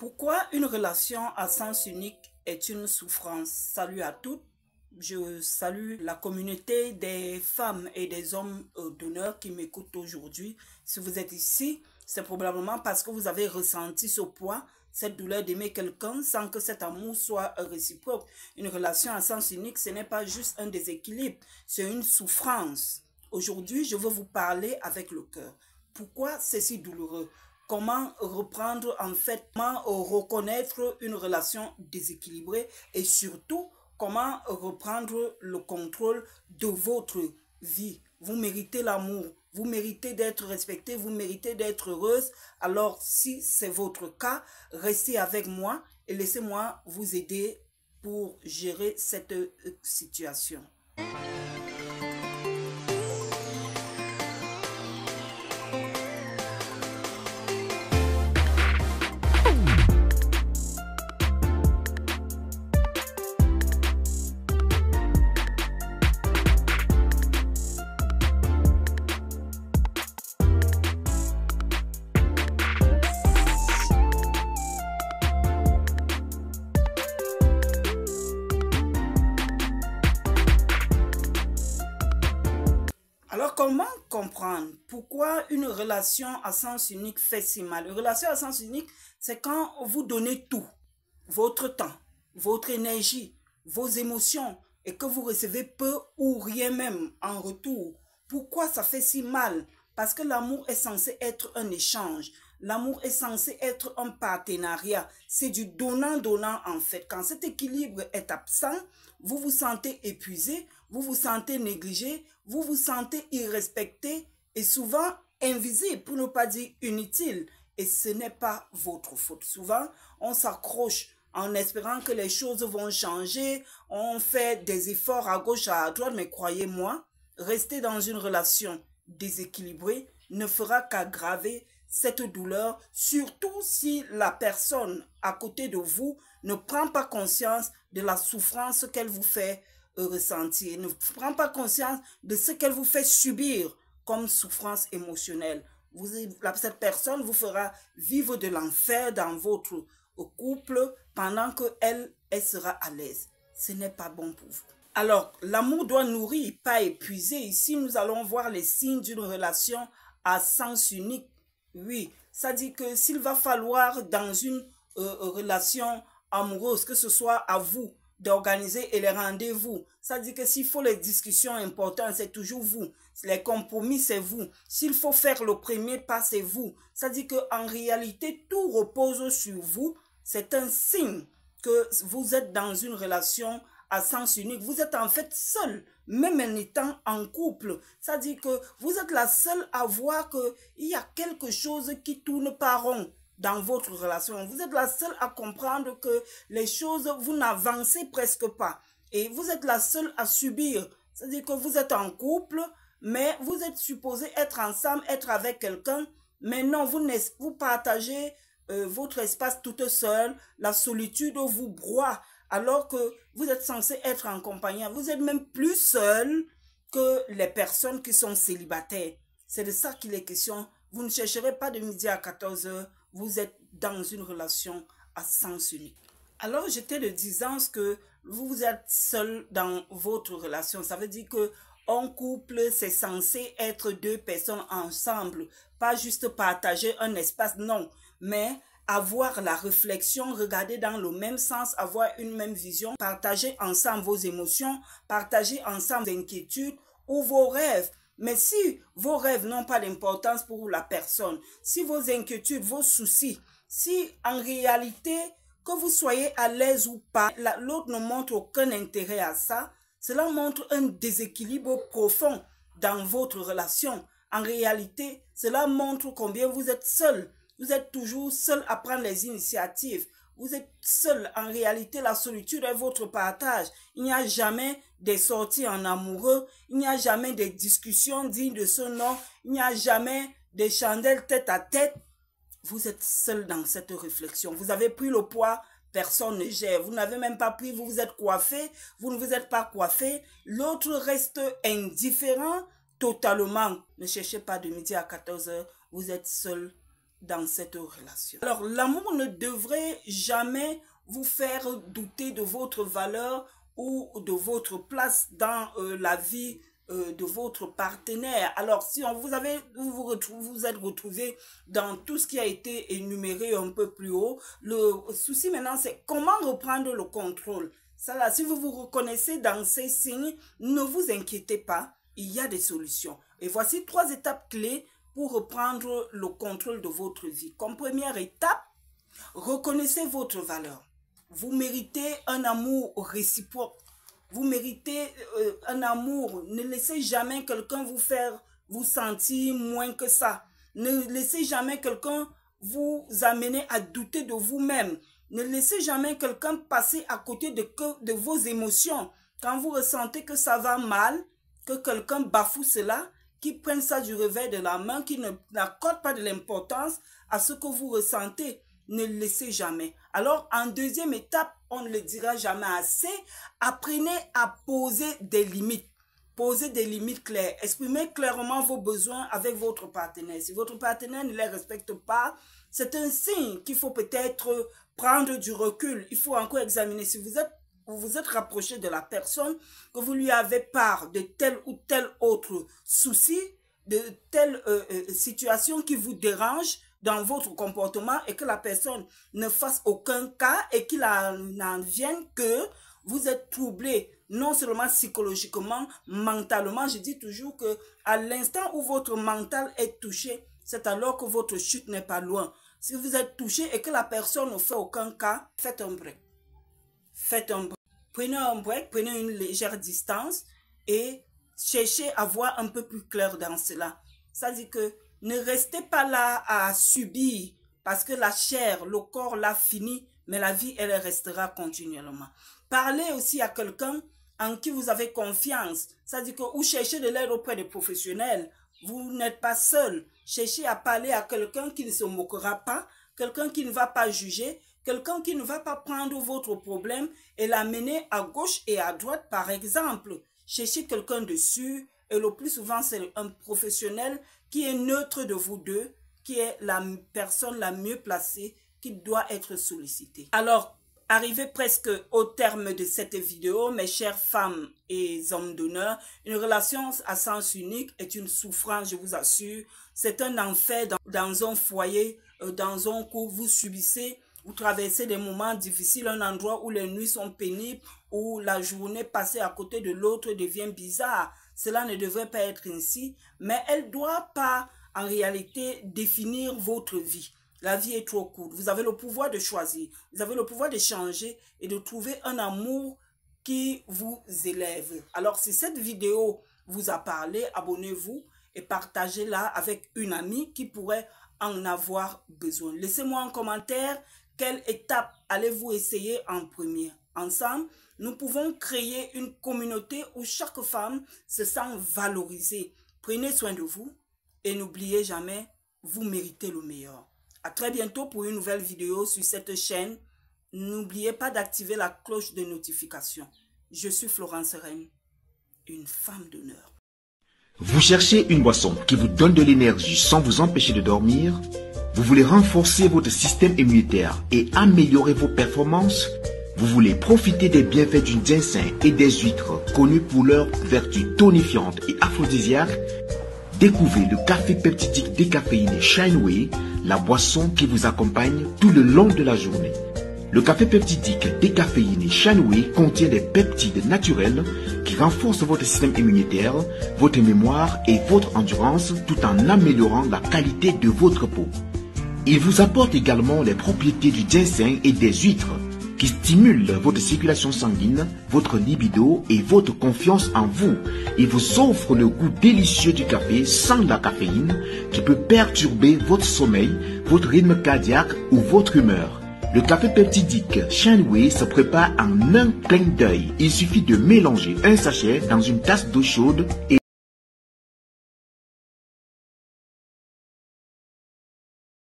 Pourquoi une relation à sens unique est une souffrance? Salut à toutes. Je salue la communauté des femmes et des hommes d'honneur qui m'écoutent aujourd'hui. Si vous êtes ici, c'est probablement parce que vous avez ressenti ce poids, cette douleur d'aimer quelqu'un sans que cet amour soit réciproque. Une relation à sens unique, ce n'est pas juste un déséquilibre, c'est une souffrance. Aujourd'hui, je veux vous parler avec le cœur. Pourquoi c'est si douloureux? Comment reprendre comment reconnaître une relation déséquilibrée et surtout, comment reprendre le contrôle de votre vie. Vous méritez l'amour, vous méritez d'être respecté, vous méritez d'être heureuse. Alors, si c'est votre cas, restez avec moi et laissez-moi vous aider pour gérer cette situation. Alors, comment comprendre pourquoi une relation à sens unique fait si mal? Une relation à sens unique, c'est quand vous donnez tout, votre temps, votre énergie, vos émotions, et que vous recevez peu ou rien même en retour. Pourquoi ça fait si mal? Parce que l'amour est censé être un échange. L'amour est censé être un partenariat. C'est du donnant-donnant en fait. Quand cet équilibre est absent, vous vous sentez épuisé, vous vous sentez négligé, vous vous sentez irrespecté et souvent invisible, pour ne pas dire inutile. Et ce n'est pas votre faute. Souvent, on s'accroche en espérant que les choses vont changer. On fait des efforts à gauche, à droite, mais croyez-moi, rester dans une relation déséquilibrée ne fera qu'aggraver cette douleur, surtout si la personne à côté de vous ne prend pas conscience de la souffrance qu'elle vous fait ressentir, ne prend pas conscience de ce qu'elle vous fait subir comme souffrance émotionnelle. Cette personne vous fera vivre de l'enfer dans votre couple pendant qu'elle sera à l'aise. Ce n'est pas bon pour vous. Alors, l'amour doit nourrir, pas épuiser. Ici, nous allons voir les signes d'une relation à sens unique. Oui, ça dit que s'il va falloir dans une relation amoureuse, que ce soit à vous d'organiser les rendez-vous, ça dit que s'il faut les discussions importantes, c'est toujours vous. Les compromis, c'est vous. S'il faut faire le premier pas, c'est vous. Ça dit qu'en réalité, tout repose sur vous. C'est un signe que vous êtes dans une relation à sens unique. Vous êtes en fait seul, même en étant en couple. Ça dit que vous êtes la seule à voir qu'il y a quelque chose qui tourne pas rond dans votre relation. Vous êtes la seule à comprendre que les choses, vous n'avancez presque pas. Et vous êtes la seule à subir. C'est-à-dire que vous êtes en couple, mais vous êtes supposé être ensemble, être avec quelqu'un. Mais non, vous partagez votre espace toute seule. La solitude vous broie. Alors que vous êtes censé être en compagnie. Vous êtes même plus seul que les personnes qui sont célibataires. C'est de ça qu'il est question. Vous ne chercherez pas de midi à 14 h. Vous êtes dans une relation à sens unique. Alors, j'étais de disance que vous êtes seul dans votre relation. Ça veut dire que un couple, c'est censé être deux personnes ensemble. Pas juste partager un espace, non. Mais avoir la réflexion, regarder dans le même sens, avoir une même vision, partager ensemble vos émotions, partager ensemble vos inquiétudes ou vos rêves. Mais si vos rêves n'ont pas d'importance pour la personne, si vos inquiétudes, vos soucis, si en réalité, que vous soyez à l'aise ou pas, l'autre ne montre aucun intérêt à ça, cela montre un déséquilibre profond dans votre relation. En réalité, cela montre combien vous êtes seul. Vous êtes toujours seul à prendre les initiatives. Vous êtes seul. En réalité, la solitude est votre partage. Il n'y a jamais des sorties en amoureux. Il n'y a jamais des discussions dignes de ce nom. Il n'y a jamais des chandelles tête à tête. Vous êtes seul dans cette réflexion. Vous avez pris le poids, personne ne gère. Vous n'avez même pas pris, vous vous êtes coiffé. Vous ne vous êtes pas coiffé. L'autre reste indifférent totalement. Ne cherchez pas de midi à 14 h. Vous êtes seul dans cette relation. Alors, l'amour ne devrait jamais vous faire douter de votre valeur ou de votre place dans la vie de votre partenaire. Alors, si vous êtes retrouvé dans tout ce qui a été énuméré un peu plus haut, le souci maintenant, c'est comment reprendre le contrôle. Ça là, si vous vous reconnaissez dans ces signes, ne vous inquiétez pas, il y a des solutions. Et voici 3 étapes clés pour reprendre le contrôle de votre vie. Comme première étape, reconnaissez votre valeur. Vous méritez un amour réciproque. Vous méritez un amour. Ne laissez jamais quelqu'un vous sentir moins que ça. Ne laissez jamais quelqu'un vous amener à douter de vous-même. Ne laissez jamais quelqu'un passer à côté de vos émotions. Quand vous ressentez que ça va mal, que quelqu'un bafoue cela, qui prenne ça du revers de la main, qui n'accorde pas de l'importance à ce que vous ressentez. Ne le laissez jamais. Alors, en deuxième étape, on ne le dira jamais assez, apprenez à poser des limites. Posez des limites claires. Exprimez clairement vos besoins avec votre partenaire. Si votre partenaire ne les respecte pas, c'est un signe qu'il faut peut-être prendre du recul. Il faut encore examiner si vous vous êtes rapproché de la personne, que vous lui avez part de tel ou tel autre souci, de telle situation qui vous dérange dans votre comportement et que la personne ne fasse aucun cas et qu'il n'en vienne que vous êtes troublé, non seulement psychologiquement, mentalement. Je dis toujours que à l'instant où votre mental est touché, c'est alors que votre chute n'est pas loin. Si vous êtes touché et que la personne ne fait aucun cas, faites un break. Faites un break. Prenez un break, prenez une légère distance et cherchez à voir un peu plus clair dans cela. Ça dit que ne restez pas là à subir parce que la chair, le corps l'a fini, mais la vie, elle restera continuellement. Parlez aussi à quelqu'un en qui vous avez confiance. Ça dit que ou cherchez de l'aide auprès des professionnels. Vous n'êtes pas seul. Cherchez à parler à quelqu'un qui ne se moquera pas, quelqu'un qui ne va pas juger, quelqu'un qui ne va pas prendre votre problème et l'amener à gauche et à droite, par exemple. Cherchez quelqu'un de sûr et le plus souvent, c'est un professionnel qui est neutre de vous deux, qui est la personne la mieux placée, qui doit être sollicitée. Alors, arrivé presque au terme de cette vidéo, mes chères femmes et hommes d'honneur, une relation à sens unique est une souffrance, je vous assure. C'est un enfer dans un foyer, dans un couple, vous subissez, vous traversez des moments difficiles, un endroit où les nuits sont pénibles, où la journée passée à côté de l'autre devient bizarre. Cela ne devrait pas être ainsi, mais elle ne doit pas en réalité définir votre vie. La vie est trop courte. Vous avez le pouvoir de choisir. Vous avez le pouvoir de changer et de trouver un amour qui vous élève. Alors, si cette vidéo vous a parlé, abonnez-vous et partagez-la avec une amie qui pourrait en avoir besoin. Laissez-moi un commentaire. Quelle étape allez-vous essayer en premier? Ensemble, nous pouvons créer une communauté où chaque femme se sent valorisée. Prenez soin de vous et n'oubliez jamais, vous méritez le meilleur. À très bientôt pour une nouvelle vidéo sur cette chaîne. N'oubliez pas d'activer la cloche de notification. Je suis Florence Reine, une femme d'honneur. Vous cherchez une boisson qui vous donne de l'énergie sans vous empêcher de dormir? Vous voulez renforcer votre système immunitaire et améliorer vos performances? Vous voulez profiter des bienfaits du ginseng et des huîtres connus pour leurs vertus tonifiantes et aphrodisiaques? Découvrez le café peptidique décaféiné Shineway, la boisson qui vous accompagne tout le long de la journée. Le café peptidique décaféiné Shineway contient des peptides naturels qui renforcent votre système immunitaire, votre mémoire et votre endurance tout en améliorant la qualité de votre peau. Il vous apporte également les propriétés du ginseng et des huîtres qui stimulent votre circulation sanguine, votre libido et votre confiance en vous. Il vous offre le goût délicieux du café sans la caféine qui peut perturber votre sommeil, votre rythme cardiaque ou votre humeur. Le café peptidique Shineway se prépare en un clin d'œil. Il suffit de mélanger un sachet dans une tasse d'eau chaude et